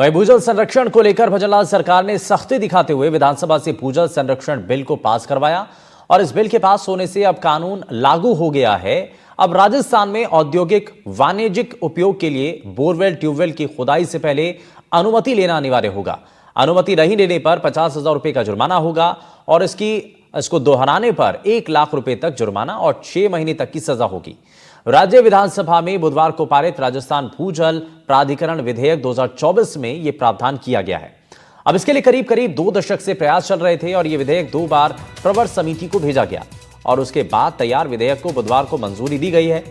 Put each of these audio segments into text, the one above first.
वहीं भूजल संरक्षण को लेकर भजनलाल सरकार ने सख्ती दिखाते हुए विधानसभा से भूजल संरक्षण बिल को पास करवाया और इस बिल के पास होने से अब कानून लागू हो गया है। अब राजस्थान में औद्योगिक वाणिज्यिक उपयोग के लिए बोरवेल ट्यूबवेल की खुदाई से पहले अनुमति लेना अनिवार्य होगा। अनुमति नहीं लेने पर 50,000 रुपए का जुर्माना होगा और इसको दोहराने पर 1 लाख रुपए तक जुर्माना और 6 महीने तक की सजा होगी। राज्य विधानसभा में बुधवार को पारित राजस्थान भूजल प्राधिकरण विधेयक 2024 में यह प्रावधान किया गया है। अब इसके लिए करीब करीब 2 दशक से प्रयास चल रहे थे और यह विधेयक 2 बार प्रवर समिति को भेजा गया और उसके बाद तैयार विधेयक को बुधवार को मंजूरी दी गई है।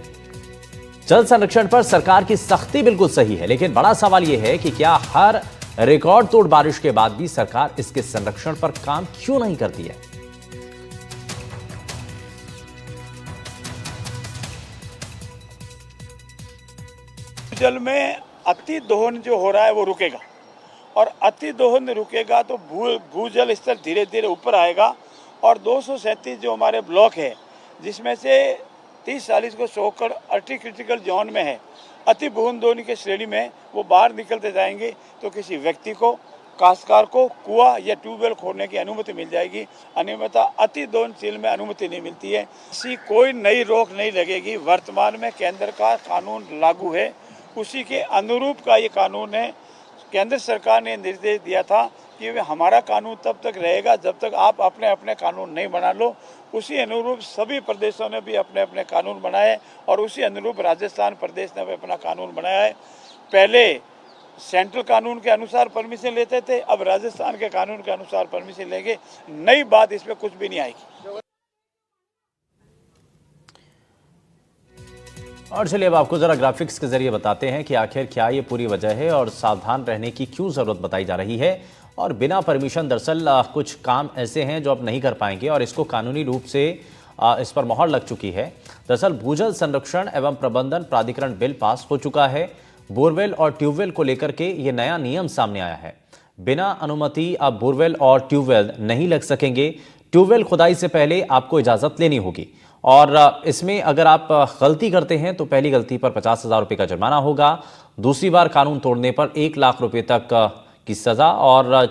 जल संरक्षण पर सरकार की सख्ती बिल्कुल सही है, लेकिन बड़ा सवाल यह है कि क्या हर रिकॉर्ड तोड़ बारिश के बाद भी सरकार इसके संरक्षण पर काम क्यों नहीं करती है। जल में अति दोहन जो हो रहा है वो रुकेगा और अति दोहन रुकेगा तो भूजल स्तर धीरे धीरे ऊपर आएगा और 237 जो हमारे ब्लॉक है जिसमें से 30-40 को सोकर अति क्रिटिकल जोन में है, अति दोहन दोहन की श्रेणी में वो बाहर निकलते जाएंगे तो किसी व्यक्ति को, काश्तकार को कुआं या ट्यूबवेल खोदने की अनुमति मिल जाएगी। अन्यथा अति दोहनशील में अनुमति नहीं मिलती है। ऐसी कोई नई रोक नहीं लगेगी। वर्तमान में केंद्र का कानून लागू है, उसी के अनुरूप का ये कानून है। केंद्र सरकार ने निर्देश दिया था कि हमारा कानून तब तक रहेगा जब तक आप अपने अपने कानून नहीं बना लो। उसी अनुरूप सभी प्रदेशों ने भी अपने अपने कानून बनाए और उसी अनुरूप राजस्थान प्रदेश ने भी अपना कानून बनाया है। पहले सेंट्रल कानून के अनुसार परमिशन लेते थे, अब राजस्थान के कानून के अनुसार परमिशन लेंगे। नई बात इसमें कुछ भी नहीं आएगी। और चलिए अब आपको जरा ग्राफिक्स के जरिए बताते हैं कि आखिर क्या ये पूरी वजह है और सावधान रहने की क्यों जरूरत बताई जा रही है। और बिना परमिशन दरअसल कुछ काम ऐसे हैं जो आप नहीं कर पाएंगे और इसको कानूनी रूप से इस पर मोहर लग चुकी है। दरअसल भूजल संरक्षण एवं प्रबंधन प्राधिकरण बिल पास हो चुका है। बोरवेल और ट्यूबवेल को लेकर के ये नया नियम सामने आया है। बिना अनुमति अब बोरवेल और ट्यूबवेल नहीं लग सकेंगे। ट्यूबवेल खुदाई से पहले आपको इजाजत लेनी होगी और इसमें अगर आप गलती करते हैं तो पहली गलती पर 50,000 रुपये का जुर्माना होगा। दूसरी बार कानून तोड़ने पर 1 लाख रुपए तक की सजा और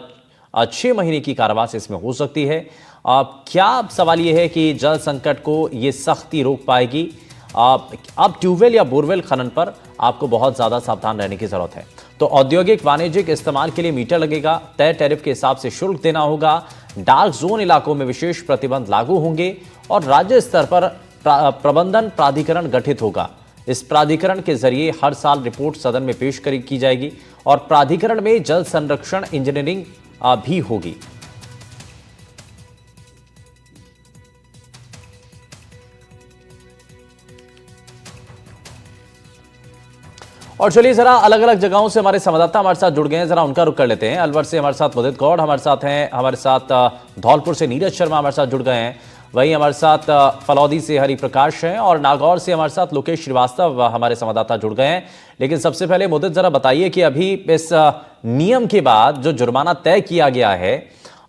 6 महीने की कारावास इसमें हो सकती है। क्या सवाल यह है कि जल संकट को ये सख्ती रोक पाएगी। अब ट्यूबवेल या बोरवेल खनन पर आपको बहुत ज़्यादा सावधान रहने की ज़रूरत है। तो औद्योगिक वाणिज्यिक इस्तेमाल के लिए मीटर लगेगा, तय टैरिफ के हिसाब से शुल्क देना होगा। डार्क जोन इलाकों में विशेष प्रतिबंध लागू होंगे और राज्य स्तर पर प्रबंधन प्राधिकरण गठित होगा। इस प्राधिकरण के जरिए हर साल रिपोर्ट सदन में पेश की जाएगी और प्राधिकरण में जल संरक्षण इंजीनियरिंग भी होगी। और चलिए जरा अलग अलग जगहों से हमारे संवाददाता हमारे साथ जुड़ गए हैं, जरा उनका रुख कर लेते हैं। अलवर से हमारे साथ मुदित गौड़ हमारे साथ हैं, हमारे साथ धौलपुर से नीरज शर्मा हमारे साथ जुड़ गए हैं, वहीं हमारे साथ फलौदी से हरिप्रकाश हैं और नागौर से हमारे साथ लोकेश श्रीवास्तव हमारे संवाददाता जुड़ गए हैं। लेकिन सबसे पहले मुदित जरा बताइए कि अभी इस नियम के बाद जो जुर्माना तय किया गया है,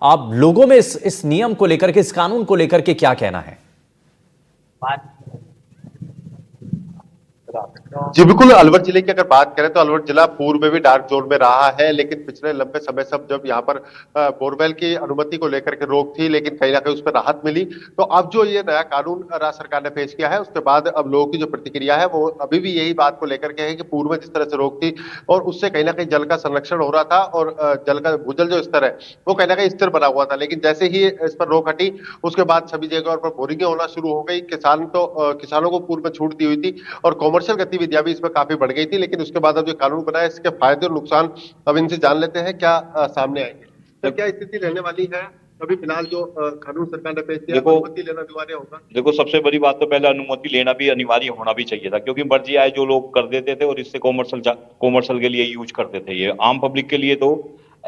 आप लोगों में इस नियम को लेकर के, इस कानून को लेकर के क्या कहना है। जी बिल्कुल, अलवर जिले की अगर बात करें तो अलवर जिला पूर्व में भी डार्क जोन में रहा है, लेकिन पिछले लंबे समय से जब यहाँ पर बोरवेल की अनुमति को लेकर के रोक थी, लेकिन कहीं ना कहीं उस पर राहत मिली। तो अब जो ये नया कानून राज्य सरकार ने पेश किया है उसके बाद अब लोगों की जो प्रतिक्रिया है वो अभी भी यही बात को लेकर के है कि पूर्व में जिस तरह से रोक थी और उससे कहीं ना कहीं जल का संरक्षण हो रहा था और जल का भूजल जो स्तर है वो कहीं ना कहीं स्थिर बना हुआ था। लेकिन जैसे ही इस पर रोक हटी उसके बाद सभी जगहों पर बोरिंगें होना शुरू हो गई। किसानों को पूर्व में छूट दी हुई थी और कॉमर्शियल गतिविधियां भी इसमें काफी बढ़ गई थी, लेकिन उसके बाद अब जो कानून बना है इसके फायदे और नुकसान अब इनसे जान लेते हैं क्या सामने आएंगे। तो क्या स्थिति रहने वाली है अभी फिलहाल जो कानून सरकार ने पेश किया, अनुमति लेना अनिवार्य होगा। देखो, सबसे बड़ी बात तो पहले अनुमति लेना भी अनिवार्य होना भी चाहिए था, क्योंकि मर्जी आए जो लोग कर देते थे और इससे कॉमर्शियल के लिए यूज करते थे। ये आम पब्लिक के लिए तो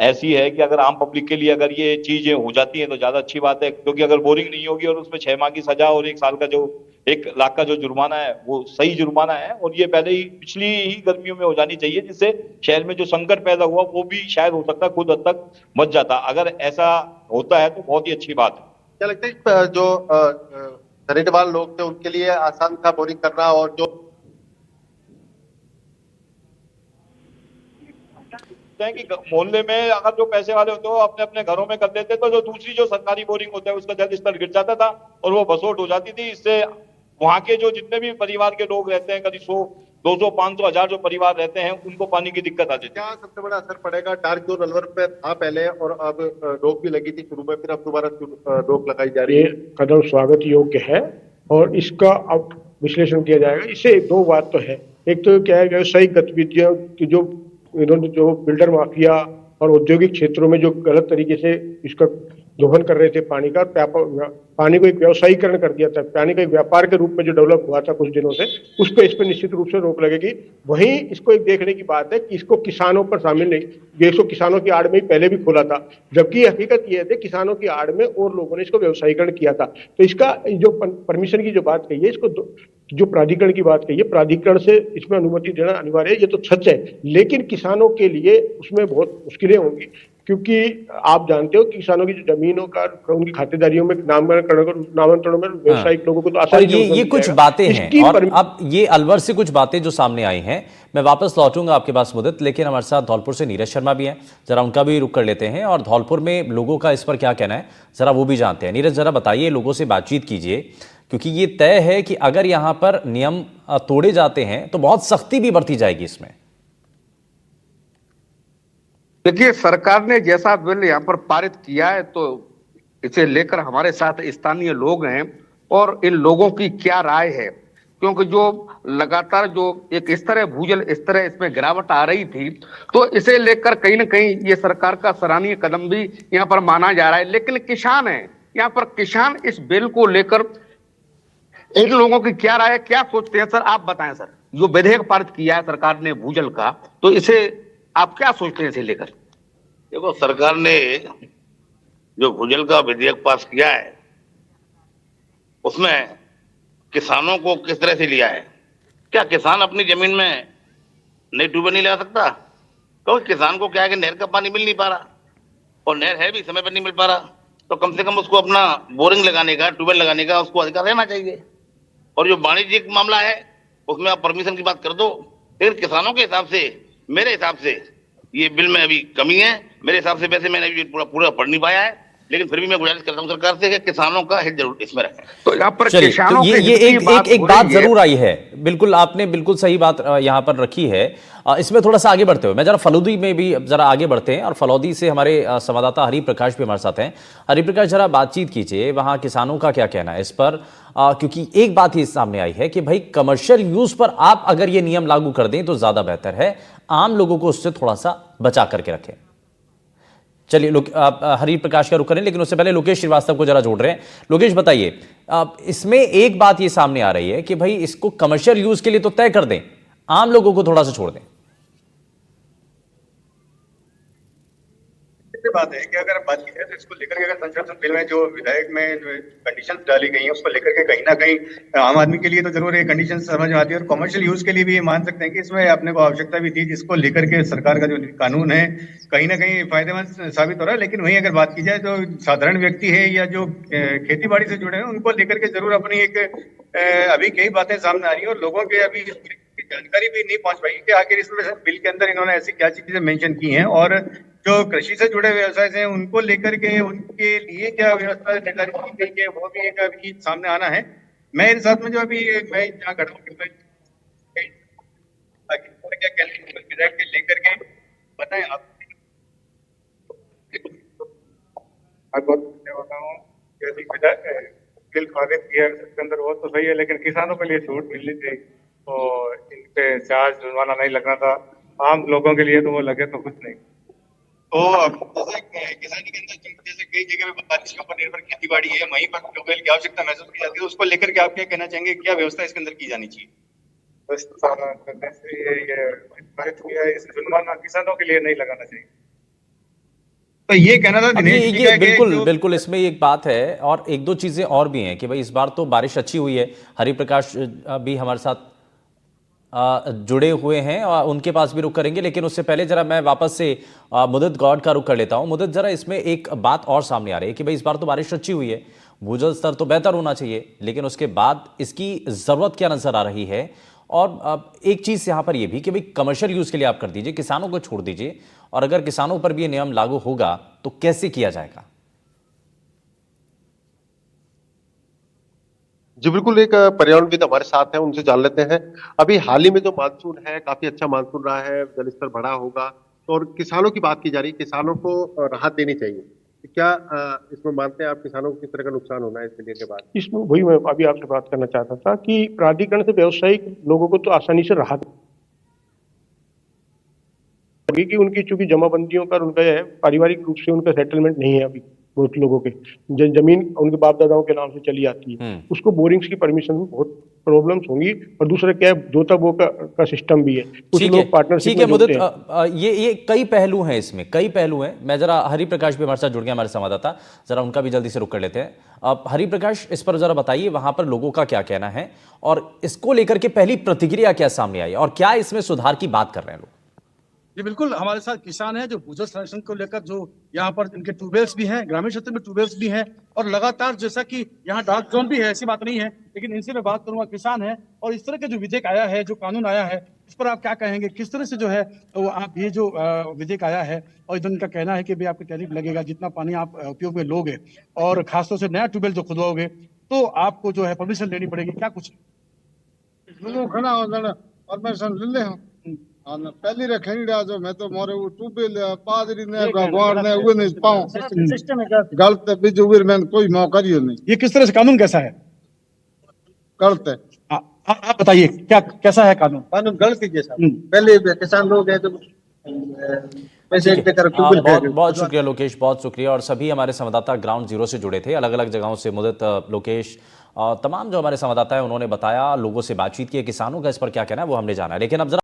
ऐसी है कि अगर आम पब्लिक के लिए अगर ये चीजें हो जाती हैं तो ज्यादा अच्छी बात है, क्योंकि अगर बोरिंग नहीं होगी और उसमें 6 माह की सजा और 1 साल का जो 1 लाख का जो जुर्माना है वो सही जुर्माना है और ये पहले ही पिछली ही गर्मियों में हो जानी चाहिए, जिससे शहर में जो संकट पैदा हुआ वो भी शायद हो सकता खुद हद तक बच जाता। अगर ऐसा होता है तो बहुत ही अच्छी बात है। क्या लगता है जो दरिद्रवान लोग थे उनके लिए आसान था बोरिंग करना, और जो सोचते हैं कि मोहल्ले में अगर जो पैसे वाले होते हैं वो अपने अपने घरों में कर देते, तो जो दूसरी जो सरकारी बोरिंग होता है उसका जल स्तर गिर जाता था और वो बसोट हो जाती थी। इससे वहां के जो जितने भी परिवार के लोग रहते हैं, करीब 100, 200, 500, 1000 जो परिवार रहते हैं, उनको पानी की दिक्कत आती थी। क्या सबसे बड़ा असर पड़ेगा? डार्क जोन अलवर पे था पहले और अब रोक भी लगी थी शुरू में, फिर अब दोबारा रोक लगाई जा रही ये है। कदम स्वागत योग्य है और इसका अब विश्लेषण किया जाएगा। इससे दो बात तो है, एक तो क्या है व्यावसायिक गतिविधियों की जो इन्होंने जो बिल्डर माफिया और औद्योगिक क्षेत्रों में जो गलत तरीके से इसका दोहन कर रहे थे पानी का, पानी को एक व्यवसायीकरण कर दिया था, पानी का एक व्यापार के रूप में जो डेवलप हुआ था कुछ दिनों से, उस पर इस पर निश्चित रूप से रोक लगेगी। वहीं इसको एक देखने की बात है कि इसको किसानों पर शामिल नहीं, ये इसको किसानों की आड़ में ही पहले भी खोला था, जबकि हकीकत ये है किसानों की आड़ में और लोगों ने इसको व्यवसायीकरण किया था। तो इसका जो परमिशन की जो बात कही है, इसको जो प्राधिकरण की बात कही है, प्राधिकरण से इसमें अनुमति देना अनिवार्य है, ये तो सच है। लेकिन किसानों के लिए उसमें बहुत मुश्किलें होंगी, क्योंकि आप जानते हो कि किसानों की जो जमीनों का उनकी खातेदारियों में नामांतरणों में व्यवसायिक लोगों को तो और आसानी ये कुछ बातें हैं, और अब ये अलवर से कुछ बातें जो सामने आई हैं, मैं वापस लौटूंगा आपके पास मुदत, लेकिन हमारे साथ धौलपुर से नीरज शर्मा भी हैं, जरा उनका भी रुख कर लेते हैं और धौलपुर में लोगों का इस पर क्या कहना है जरा वो भी जानते हैं। नीरज, जरा बताइए, लोगों से बातचीत कीजिए, क्योंकि ये तय है कि अगर यहां पर नियम तोड़े जाते हैं तो बहुत सख्ती भी बरती जाएगी इसमें। देखिए, सरकार ने जैसा बिल यहाँ पर पारित किया है, तो इसे लेकर हमारे साथ स्थानीय लोग हैं और इन लोगों की क्या राय है, क्योंकि जो लगातार जो एक स्तर है, भूजल स्तर है, इसमें गिरावट आ रही थी, तो इसे लेकर कहीं ना कहीं ये सरकार का सराहनीय कदम भी यहाँ पर माना जा रहा है। लेकिन किसान है यहाँ पर, किसान इस बिल को लेकर इन लोगों की क्या राय है, क्या सोचते हैं? सर आप बताएं सर, जो विधेयक पारित किया है सरकार ने भूजल का, तो इसे आप क्या सोचते हैं इसे लेकर? देखो, सरकार ने जो भूजल का विधेयक पास किया है उसमें किसानों को किस तरह से लिया है? क्या किसान अपनी जमीन में नई ट्यूबवेल नहीं लगा सकता? क्योंकि किसान को क्या है कि नहर का पानी मिल नहीं पा रहा, और नहर है भी समय पर नहीं मिल पा रहा, तो कम से कम उसको अपना बोरिंग लगाने का, ट्यूबवेल लगाने का उसको अधिकार रहना चाहिए। और जो वाणिज्यिक मामला है उसमें आप परमिशन की बात कर दो, लेकिन किसानों के हिसाब से, मेरे हिसाब से ये बिल में अभी कमी है मेरे हिसाब से। वैसे मैंने अभी पूरा पढ़ नहीं पाया है, लेकिन फिर भी मैं गुजारिश करता हूँ सरकार से कि किसानों का हित जरूर इसमें रखें। तो यहाँ पर चलिए, किसानों तो ये के एक बात जरूर आई है, बिल्कुल आपने बिल्कुल सही बात यहाँ पर रखी है। इसमें थोड़ा सा आगे बढ़ते हुए मैं जरा फलौदी में भी जरा आगे बढ़ते हैं, और फलौदी से हमारे संवाददाता हरि प्रकाश भी हमारे साथ हैं। हरि प्रकाश, जरा बातचीत कीजिए, वहाँ किसानों का क्या कहना है इस पर, क्योंकि एक बात ही सामने आई है कि भाई कमर्शियल यूज पर आप अगर ये नियम लागू कर दें तो ज्यादा बेहतर है, आम लोगों को उससे थोड़ा सा बचा करके रखें। चलिए आप हरि प्रकाश का रुख करें, लेकिन उससे पहले लोकेश श्रीवास्तव को जरा जोड़ रहे हैं। लोकेश, बताइए, इसमें एक बात ये सामने आ रही है कि भाई इसको कमर्शियल यूज के लिए तो तय कर दें, आम लोगों को थोड़ा सा छोड़ दें। बात है कि अगर बात की जाए तो इसको लेकर के अगर संशोधन बिल में जो विधायक में जो कंडीशन डाली गई है उसको लेकर के कहीं ना कहीं आम आदमी के लिए तो जरूर ये कंडीशन समझ में आती है, और कमर्शियल यूज के लिए भी ये मान सकते हैं कि इसमें अपने को आवश्यकता भी थी, जिसको लेकर के सरकार का जो कानून है कहीं ना कहीं फायदेमंद साबित हो रहा है। लेकिन वहीं अगर बात की जाए तो साधारण व्यक्ति है या जो खेती बाड़ी से जुड़े हैं उनको लेकर के जरूर अपनी एक अभी कई बातें सामने आ रही है, और लोगों के अभी जानकारी भी नहीं पहुंच पाई कि आखिर इसमें बिल के अंदर इन्होंने ऐसी क्या चीजें मेंशन की हैं, और जो कृषि से जुड़े व्यवसाय हैं उनको लेकर के उनके लिए क्या व्यवस्था निर्धारित की गई है वो भी एक अभी सामने आना है। मेरे साथ में जो अभी मैं जहाँ खड़ा हूँ क्या विधायक के लेकर के बताएं आप। बिल पारित किया इसके अंदर वो तो सही है, लेकिन किसानों के लिए छूट मिलनी थी, तो इन पे चार्ज जुर्माना नहीं लगना था। आम लोगों के लिए तो वो लगे तो कुछ नहीं। तो जैसे किसानी के अंदर जैसे कई जगह पे बारिश के ऊपर निर्भर खेती बाड़ी है, वहीं पर ट्यूबवेल की आवश्यकता महसूस की जाती है, उसको लेकर के आप क्या कहना चाहेंगे, क्या व्यवस्था इसके अंदर की जानी चाहिए? बस ये पारित किया है, इस जुर्माना किसानों के लिए नहीं लगाना चाहिए। तो ये कहना था दिनेश जी का, बिल्कुल इसमें एक बात है, और एक दो चीजें और भी हैं कि भाई इस बार तो बारिश अच्छी हुई है। हरि प्रकाश भी हमारे साथ जुड़े हुए हैं और उनके पास भी रुख करेंगे, लेकिन उससे पहले जरा मैं वापस से मुदत गौड का रुख कर लेता हूं। मुदत, जरा इसमें एक बात और सामने आ रही है कि भाई इस बार तो बारिश अच्छी हुई है, भूजल स्तर तो बेहतर होना चाहिए, लेकिन उसके बाद इसकी जरूरत क्या नजर आ रही है? और एक चीज यहां पर यह भी कि भाई कमर्शियल यूज के लिए आप कर दीजिए, किसानों को छोड़ दीजिए, और अगर किसानों पर भी ये नियम लागू होगा तो कैसे किया जाएगा? जी बिल्कुल, एक पर्यावरणविद हमारे साथ हैं, उनसे जान लेते हैं। अभी हाल ही में जो मानसून है, काफी अच्छा मानसून रहा है, जल स्तर बढ़ा होगा, तो और किसानों की बात की जा रही है, किसानों को राहत देनी चाहिए। तो क्या इसमें मानते हैं आप किसानों को किस तरह का नुकसान होना है इसके लिए के बाद? इसमें वही मैं अभी आपसे बात करना चाहता था कि प्राधिकरण से व्यावसायिक लोगों को तो आसानी से राहत होगी कि उनकी चूंकि जमाबंदियों का और उनका है पारिवारिक रूप से उनका सेटलमेंट नहीं है अभी। बहुत लोगों के जमीन उनके बाप दादाओं के नाम से चली आती है, उसको बोरिंग्स की परमिशन में बहुत प्रॉब्लम्स होंगी। और दूसरा क्या है, जोता बो का सिस्टम भी है, कुछ लोग पार्टनरशिप ठीक है में मुदित, जोड़ते हैं। ये कई पहलू हैं, इसमें कई पहलू हैं। मैं जरा हरि प्रकाश भी हमारे साथ जुड़ गया, हमारे संवाददाता, जरा उनका भी जल्दी से रुक कर लेते हैं। अब हरि प्रकाश, इस पर जरा बताइए वहां पर लोगों का क्या कहना है और इसको लेकर के पहली प्रतिक्रिया क्या सामने आई और क्या इसमें सुधार की बात कर रहे हैं लोग? जी बिल्कुल, हमारे साथ किसान हैं जो भूजल संरक्षण को लेकर जो यहाँ पर इनके ट्यूबवेल्स भी हैं, ग्रामीण क्षेत्र में ट्यूबवेल्स भी हैं और लगातार जैसा कि यहाँ डार्क जोन भी है, ऐसी बात नहीं है, लेकिन इनसे मैं बात करूंगा, किसान है और इस तरह के जो विधेयक आया है, जो कानून आया है, इस पर आप क्या कहेंगे? किस तरह से जो है वो आप ये जो विधेयक आया है और इधर इनका कहना है कि भाई आपको टैरिफ लगेगा जितना पानी आप उपयोग में लोगे और खासतौर से नया ट्यूबवेल जो खुदवाओगे तो आपको जो है परमिशन लेनी पड़ेगी, क्या कुछ? परमिशन ले ले हम पहली रखेंगे जो मैं तो मोरे वो ट्यूबवेल पादरी ने गवार ने वो नहीं पाऊं सिस्टम है गलत बीज उबिर में कोई मौका ही नहीं। ये किस तरह से कानून कैसा है? गलत है। आप बताइए क्या कैसा है कानून? कानून गलत ही जैसा। पहले किसान लोग हैं तो पैसे देकर ट्यूबवेल बहुत बहुत शुक्रिया लोकेश, बहुत शुक्रिया। और सभी हमारे संवाददाता ग्राउंड जीरो से जुड़े थे, अलग अलग जगहों से मुदित, लोकेश, तमाम जो हमारे संवाददाता है उन्होंने बताया, लोगों से बातचीत की, किसानों का इस पर क्या कहना है वो हमने जाना है। लेकिन अब जरा